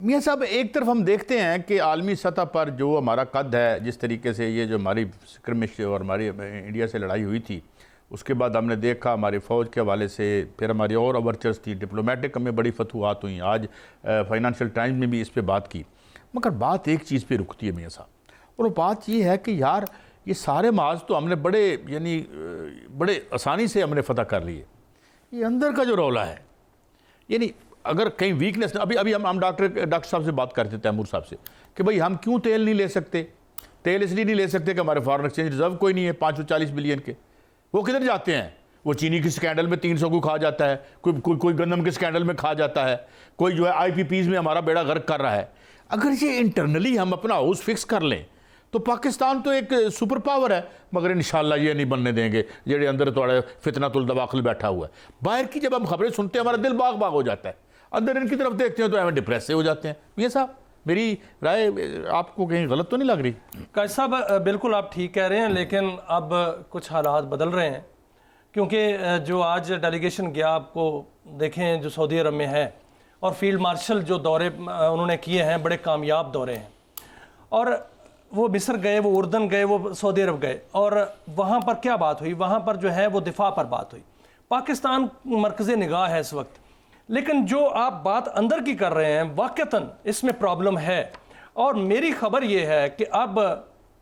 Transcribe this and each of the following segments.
मियाँ साहब, एक तरफ हम देखते हैं कि आलमी सतह पर जो हमारा कद है, जिस तरीके से ये जो हमारी स्क्रमिश और हमारी इंडिया से लड़ाई हुई थी, उसके बाद हमने देखा हमारी फ़ौज के हवाले से, फिर हमारी और ओवरचर्स थी, डिप्लोमेटिक हमें बड़ी फतूहात हुई। आज फाइनेंशियल टाइम्स में भी इस पर बात की, मगर बात एक चीज़ पे रुकती है मियाँ साहब, और वो बात ये है कि यार ये सारे माज तो हमने बड़े आसानी से हमने फतह कर लिए, ये अंदर का जो रौला है, यानी अगर कहीं वीकनेस, अभी हम डॉक्टर साहब से बात करते थे, तैमूर साहब से, कि भाई हम क्यों तेल नहीं ले सकते। तेल इसलिए नहीं ले सकते कि हमारे फॉरेन एक्सचेंज रिजर्व कोई नहीं है 540 बिलियन के। वो किधर जाते हैं? वो चीनी की स्कैंडल में 300 को खा जाता है, कोई गंदम के स्कैंडल में खा जाता है, कोई जो है IPPs में हमारा बेड़ा गर्क कर रहा है। अगर ये इंटरनली हम अपना हाउस फिक्स कर लें तो पाकिस्तान तो एक सुपर पावर है, मगर इंशाल्लाह ये नहीं बनने देंगे जेड़े अंदर थोड़ा फितनातुल दवाखिल बैठा हुआ है। बाहर की जब हम खबरें सुनते हैं हमारा दिल बाग बाग हो जाता है, अंदर इनकी तरफ देखते हैं तो हमें डिप्रेस से हो जाते हैं। मियां साहब, मेरी राय आपको कहीं गलत तो नहीं लग रही? काजी साहब, बिल्कुल आप ठीक कह रहे हैं, लेकिन अब कुछ हालात बदल रहे हैं, क्योंकि जो आज डेलीगेशन गया, आपको देखें जो सऊदी अरब में है, और फील्ड मार्शल जो दौरे उन्होंने किए हैं, बड़े कामयाब दौरे हैं। और वो मिस्र गए, वो उर्दन गए, वो सऊदी अरब गए, और वहाँ पर क्या बात हुई? वहाँ पर जो है वो दिफा पर बात हुई। पाकिस्तान मरकज़ निगाह है इस वक्त, लेकिन जो आप बात अंदर की कर रहे हैं, वाक़तन इसमें प्रॉब्लम है। और मेरी खबर ये है कि अब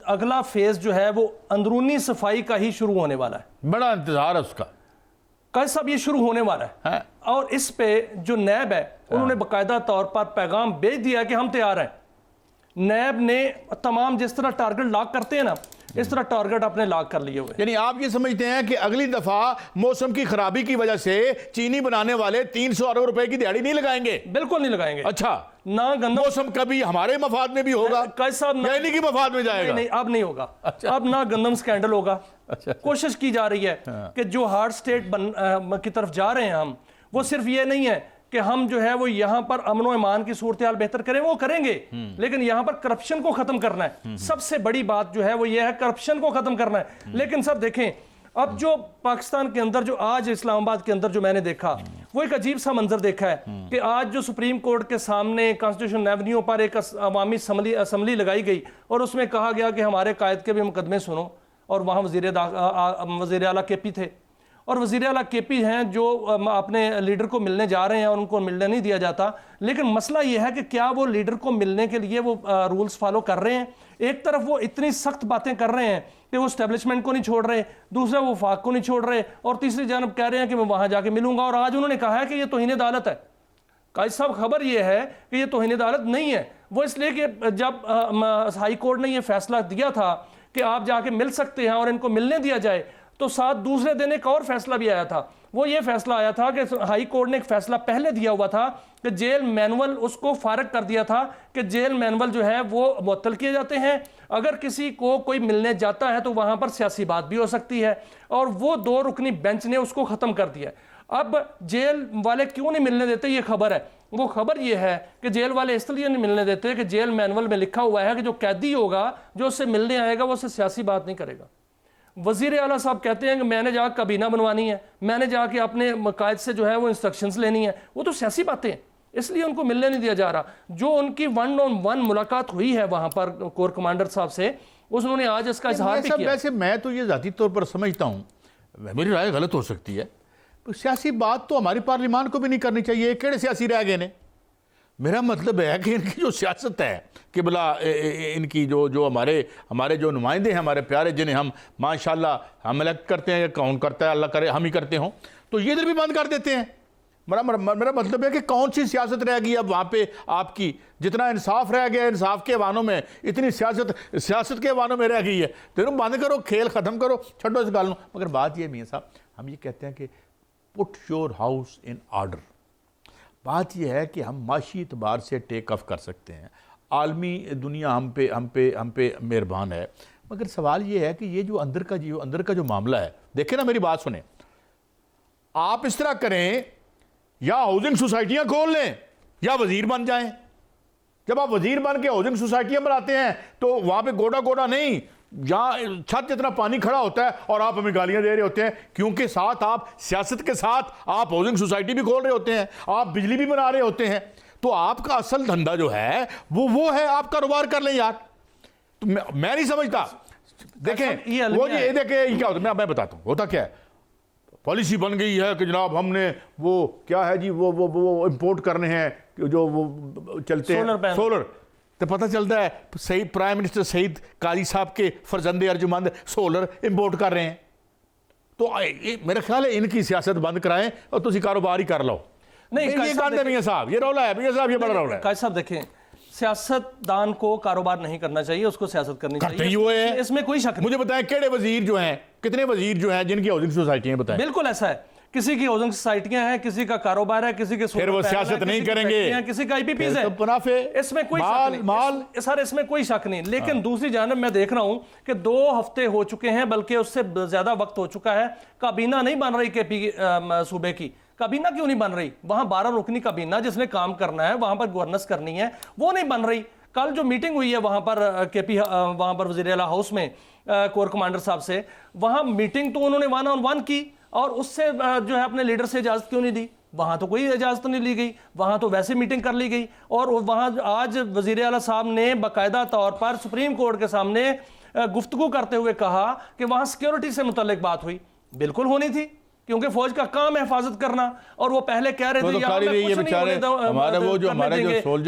अगला फेज़ जो है वो अंदरूनी सफाई का ही शुरू होने वाला है। बड़ा इंतजार है उसका काजी साहब, ये शुरू होने वाला है। और इस पे जो नैब है उन्होंने बाकायदा तौर पर पैगाम भेज दिया कि हम तैयार हैं। नैब ने तमाम जिस तरह टारगेट लॉक करते हैं ना, इस तरह टारगेट अपने लॉक कर लिए हुए। यानी आप ये समझते हैं कि अगली दफा मौसम की खराबी की वजह से चीनी बनाने वाले 300 अरब रुपए की दिहाड़ी नहीं लगाएंगे? बिल्कुल नहीं लगाएंगे। अच्छा, ना गंदा मौसम कभी हमारे मफाद में भी होगा, कैसा की मफाद में जाएगा? नहीं, अब नहीं होगा। अच्छा। अब ना गंदम स्कैंडल होगा। अच्छा। कोशिश की जा रही है कि जो हार्ड स्टेट की तरफ जा रहे हैं हम, वो सिर्फ ये नहीं है कि हम जो है वो यहाँ पर अमन और ईमान की सूरत हाल बेहतर करें, वो करेंगे, लेकिन यहाँ पर करप्शन को खत्म करना है। सबसे बड़ी बात जो है वो ये है, करप्शन को खत्म करना है। लेकिन सब देखें, अब जो पाकिस्तान के अंदर जो आज इस्लामाबाद के अंदर जो मैंने देखा, वो एक अजीब सा मंजर देखा है कि आज जो सुप्रीम कोर्ट के सामने कॉन्स्टिट्यूशन एवेन्यू पर एक अवामी असम्बली लगाई गई और उसमें कहा गया कि हमारे कायद के भी मुकदमे सुनो, और वहाँ वज़ीर आला KP थे, और वज़ीर आला KP हैं जो अपने लीडर को मिलने जा रहे हैं और उनको मिलने नहीं दिया जाता। लेकिन मसला ये है कि क्या वो लीडर को मिलने के लिए वो रूल्स फॉलो कर रहे हैं? एक तरफ वो इतनी सख्त बातें कर रहे हैं कि वो एस्टेब्लिशमेंट को नहीं छोड़ रहे, दूसरा वो वफाक को नहीं छोड़ रहे, और तीसरी जानब कह रहे हैं कि मैं वहाँ जाके मिलूंगा। और आज उन्होंने कहा है कि ये तौहीन अदालत है। काजी साहब, खबर ये है कि ये तौहीन अदालत नहीं है। वो इसलिए कि जब हाई कोर्ट ने ये फैसला दिया था कि आप जाके मिल सकते हैं और इनको मिलने दिया जाए, तो साथ दूसरे दिन एक और फैसला भी आया था। वो ये फैसला आया था कि हाई कोर्ट ने एक फैसला पहले दिया हुआ था कि जेल मैनुअल उसको फारग कर दिया था कि जेल मैनुअल जो है वो मुअत्तल किए जाते हैं। अगर किसी को कोई मिलने जाता है तो वहाँ पर सियासी बात भी हो सकती है, और वो 2 रुकनी बेंच ने उसको ख़त्म कर दिया। अब जेल वाले क्यों नहीं मिलने देते, ये खबर है। वो खबर ये है कि जेल वाले इसलिए नहीं मिलने देते कि जेल मैनुअल में लिखा हुआ है कि जो कैदी होगा, जो उससे मिलने आएगा, वो उससे सियासी बात नहीं करेगा। वज़ीर आला साहब कहते हैं कि मैंने जाकर काबीना बनवानी है, मैंने जाके अपने कायद से जो है वो इंस्ट्रक्शंस लेनी है। वो तो सियासी बातें हैं, इसलिए उनको मिलने नहीं दिया जा रहा। जो उनकी 1-on-1 मुलाकात हुई है वहाँ पर कोर कमांडर साहब से, उन्होंने आज इसका इजहार भी किया। वैसे मैं तो ये ज़ाती तौर पर समझता हूँ, मेरी राय गलत हो सकती है, तो सियासी बात तो हमारी पार्लिमान को भी नहीं करनी चाहिए। केड़े सियासी रह गए ने? मेरा मतलब है कि इनकी जो सियासत है कि भला इनकी जो हमारे जो नुमाइंदे हैं, हमारे प्यारे, जिन्हें हम माशाल्लाह हम इलेक्ट करते हैं, या कौन करता है, अल्लाह करे हम ही करते हों, तो ये इधर भी बंद कर देते हैं। मेरा मतलब है कि कौन सी सियासत रह गई अब वहाँ पे आपकी? जितना इंसाफ रह गया, इंसाफ के वानों में इतनी सियासत के वानों में रह गई है। तो बंद करो, खेल ख़त्म करो, छो इस गल। मगर बात यह मियाँ साहब, हम ये कहते हैं कि put your house in order. बात यह है कि हम माशी एतबार से टेक ऑफ कर सकते हैं, आलमी दुनिया हम पे मेहरबान है, मगर सवाल ये है कि ये जो अंदर का जो मामला है, देखें ना, मेरी बात सुने, आप इस तरह करें, या हाउसिंग सोसाइटियां खोल लें या वजीर बन जाएं। जब आप वजीर बन के हाउसिंग सोसाइटियां बनाते हैं तो वहां पे गोड़ा नहीं, जहां छत जितना पानी खड़ा होता है और आप हमें गालियां दे रहे होते हैं, क्योंकि साथ आप सियासत के साथ आप हाउसिंग सोसाइटी भी खोल रहे होते हैं, आप बिजली भी बना रहे होते हैं। तो आपका असल धंधा जो है वो है आप कारोबार कर लें यार। तो मैं नहीं समझता। देखें वो जी, देखें क्या होता है, मैं बताता हूँ होता क्या है। पॉलिसी बन गई है कि जनाब हमने वो क्या है जी, वो इंपोर्ट करने हैं जो वो चलते हैं सोलर। तो पता चलता है सही प्राइम मिनिस्टर सईद काजी साहब के फर्जंदे अर्जुमंद सोलर इंपोर्ट कर रहे हैं। तो मेरा ख्याल है इनकी सियासत बंद कराएं और तुम कारोबार ही कर लो। नहीं ये गंद है मियां साहब, ये रौला है मियां साहब, ये बड़ा रौला है। काजी साहब देखें, सियासतदान को कारोबार नहीं करना चाहिए, उसको सियासत करनी चाहिए, इसमें कोई शक नहीं। मुझे बताएं केड़े वजीर जो हैं, कितने वजीर जो हैं जिनकी हाउसिंग सोसाइटियां बताएं। बिल्कुल ऐसा है, किसी की हाउसिंग सोसाइटियां हैं, किसी का कारोबार है, किसी के फिर वो सियासत नहीं करेंगे, किसी का आईपीपीज है, इसमें कोई माल सर इसमें कोई शक नहीं। लेकिन दूसरी जानब मैं देख रहा हूं कि 2 हफ्ते हो चुके हैं, बल्कि उससे ज्यादा वक्त हो चुका है, काबीना नहीं बन रही केपी सूबे की। काबीना क्यों नहीं बन रही? वहां 12 रुकनी काबीना जिसने काम करना है, वहां पर गवर्नेंस करनी है, वो नहीं बन रही। कल जो मीटिंग हुई है वहां पर केपी वहां पर वजीर आला हाउस में कोर कमांडर साहब से, वहां मीटिंग तो उन्होंने 1-on-1 की, और उससे जो है अपने लीडर से इजाजत क्यों नहीं दी? वहां तो कोई इजाजत नहीं ली गई, वहां तो वैसे मीटिंग कर ली गई। और वहां आज वजीर आला साहब ने बाकायदा तौर पर सुप्रीम कोर्ट के सामने गुफ्तगू करते हुए कहा कि वहां सिक्योरिटी से मुतल्लिक बात हुई। बिल्कुल होनी थी, क्योंकि फौज का काम है हिफाजत करना, और वो पहले कह रहे थे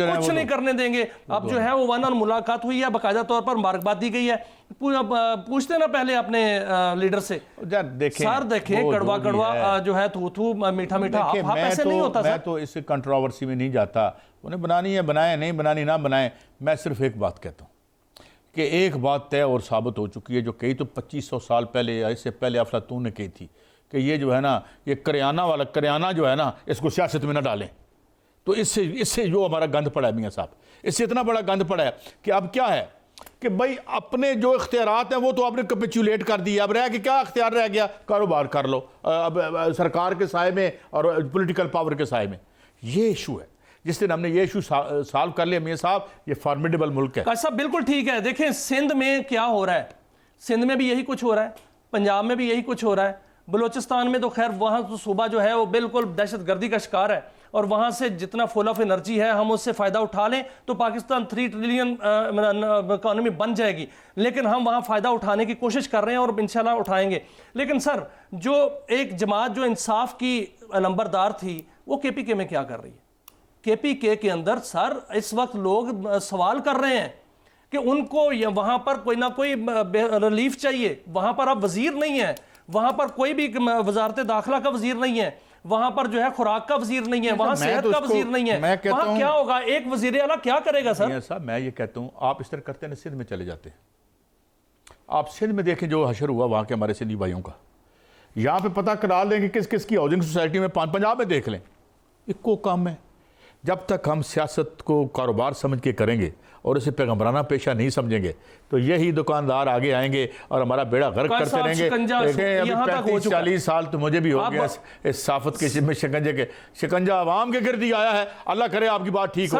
कुछ नहीं करने देंगे। अब जो है वो 1-on-1 मुलाकात हुई है, बाकायदा तौर पर मुबारकबाद दी गई है। पूछते ना पहले अपने लीडर से, सर देखें कड़वा जो है थू मीठा मीठा ऐसे नहीं होता। मैं तो इस कंट्रोवर्सी में नहीं जाता, उन्हें बनानी है बनाए, नहीं बनानी ना बनाए। मैं सिर्फ एक बात कहता हूँ कि एक बात तय और साबित हो चुकी है, जो कही तो 2500 साल पहले, इससे पहले अफलातून ने कही थी कि ये जो है ना, ये करियाना जो है ना, इसको सियासत में ना डालें। तो इससे जो हमारा गंद पड़ा है मियां साहब, इससे इतना बड़ा गंद पड़ा है कि अब क्या है कि भाई अपने जो इख्तियारात हैं वो तो आपने कैपिचुलेट कर दिया। अब रह के क्या इख्तियार रह गया? कारोबार कर लो अब सरकार के साए में और पॉलिटिकल पावर के साए में। ये इशू है, जिस दिन हमने ये इशू सॉल्व कर लिया मियां साहब, ये फॉर्मिडेबल मुल्क है। काजी साहब बिल्कुल ठीक है। देखें सिंध में क्या हो रहा है, सिंध में भी यही कुछ हो रहा है, पंजाब में भी यही कुछ हो रहा है, बलूचिस्तान में तो खैर वहाँ तो सूबा जो है वो बिल्कुल दहशतगर्दी का शिकार है, और वहाँ से जितना फुल ऑफ एनर्जी है हम उससे फ़ायदा उठा लें तो पाकिस्तान 3 ट्रिलियन इकॉनमी बन जाएगी। लेकिन हम वहाँ फ़ायदा उठाने की कोशिश कर रहे हैं और इंशाल्लाह उठाएंगे। लेकिन सर जो एक जमात जो इंसाफ की नंबरदार थी वो केपीके में क्या कर रही है? केपीके के अंदर सर इस वक्त लोग सवाल कर रहे हैं कि उनको वहाँ पर कोई ना कोई रिलीफ चाहिए। वहाँ पर अब वजीर नहीं है, वहां पर कोई भी वजारत दाखिला का वजीर नहीं है, वहां पर जो है खुराक का वजीर नहीं है, वहां सेहत का वजीर नहीं है। वहां क्या होगा? एक वजीर आला क्या करेगा सर? साहब मैं ये कहता हूं, आप इस तरह करते हैं, सिंध में चले जाते हैं, आप सिंध में देखें जो हशर हुआ वहां के हमारे सिंधी भाइयों का, यहां पे पता करा लेंगे किस किस की हाउसिंग सोसाइटी में, पंजाब में देख लें, इको काम है। जब तक हम सियासत को कारोबार समझ के करेंगे और इसे पैगम्बराना पेशा नहीं समझेंगे तो यही दुकानदार आगे आएंगे और हमारा बेड़ा गर्क करते रहेंगे। 35-40 साल तो मुझे भी हो गया इस साफत के शिकंजे के, शिकंजा आवाम के गिर्द ही आया है। अल्लाह करे आपकी बात ठीक हो।